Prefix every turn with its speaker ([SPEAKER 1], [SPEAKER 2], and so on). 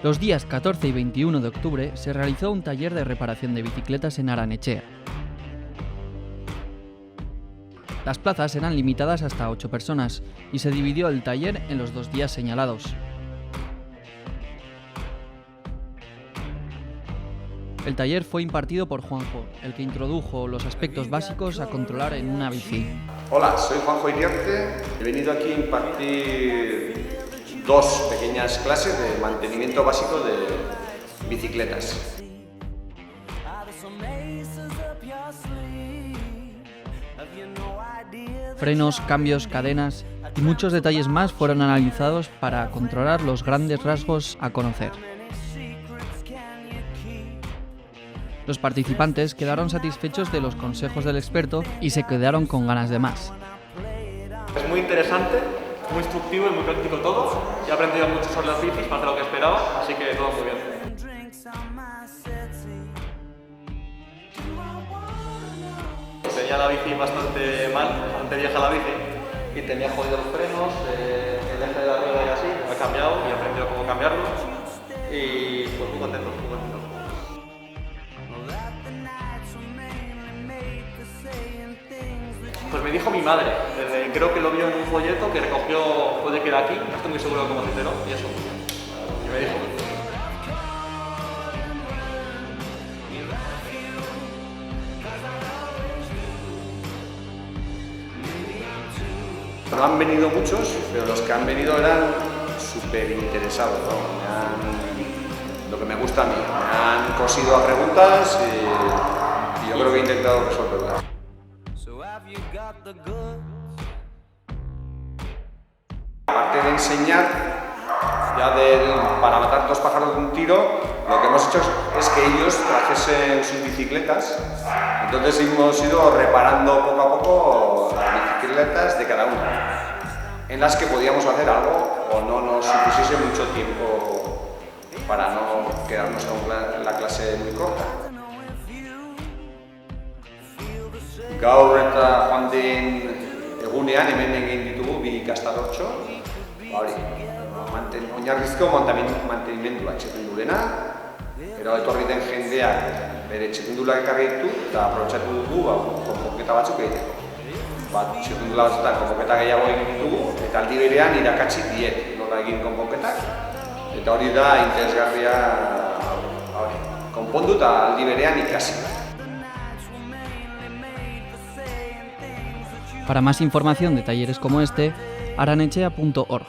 [SPEAKER 1] Los días 14 y 21 de octubre se realizó un taller de reparación de bicicletas en Aranetxea. Las plazas eran limitadas hasta 8 personas y se dividió el taller en los 2 días señalados. El taller fue impartido por Juanjo, el que introdujo los aspectos básicos a controlar en una bici.
[SPEAKER 2] Hola, soy Juanjo Iriarte. He venido aquí a impartir 2 pequeñas clases de mantenimiento básico de bicicletas.
[SPEAKER 1] Frenos, cambios, cadenas y muchos detalles más fueron analizados para controlar los grandes rasgos a conocer. Los participantes quedaron satisfechos de los consejos del experto y se quedaron con ganas de más.
[SPEAKER 3] Es muy interesante, muy instructivo y muy práctico todo. He aprendido mucho sobre las bicis, más de lo que esperaba, así que todo muy bien. Tenía la bici bastante mal, bastante vieja la bici, y tenía jodidos los frenos, el eje de la rueda y así. Lo he cambiado y he aprendido cómo cambiarlo, y pues muy contento, muy contento. Pues me dijo mi madre, creo que lo vio en un folleto que recogió, puede que era aquí, no estoy muy seguro de cómo se enteró, y eso. Y me dijo.
[SPEAKER 2] No han venido muchos, pero los que han venido eran súper interesados, ¿no? Lo que me gusta a mí, me han cosido a preguntas y yo creo que he intentado resolverlas. Aparte de enseñar, para matar 2 pájaros de un tiro, lo que hemos hecho es que ellos trajesen sus bicicletas. Entonces hemos ido reparando poco a poco las bicicletas de cada uno, en las que podíamos hacer algo o no nos supusiese mucho tiempo para no quedarnos con la clase muy corta. Gaur eta joan den egunean hemen egin ditugu 2 ikastarotxo. Oinarrizko mantenimenduak txependulena, gero etorri den jendeak bere txependulak ekarri ditu eta aprobetxatu dugu konponketa batzuk egiteko. Txependula batzuetan konponketa gehiago egin ditugu eta aldi berean irakatsi diet nola egin konponketak. Eta hori da interesgarria, konpondu eta aldi berean ikasi.
[SPEAKER 1] Para más información de talleres como este, aranetxea.org.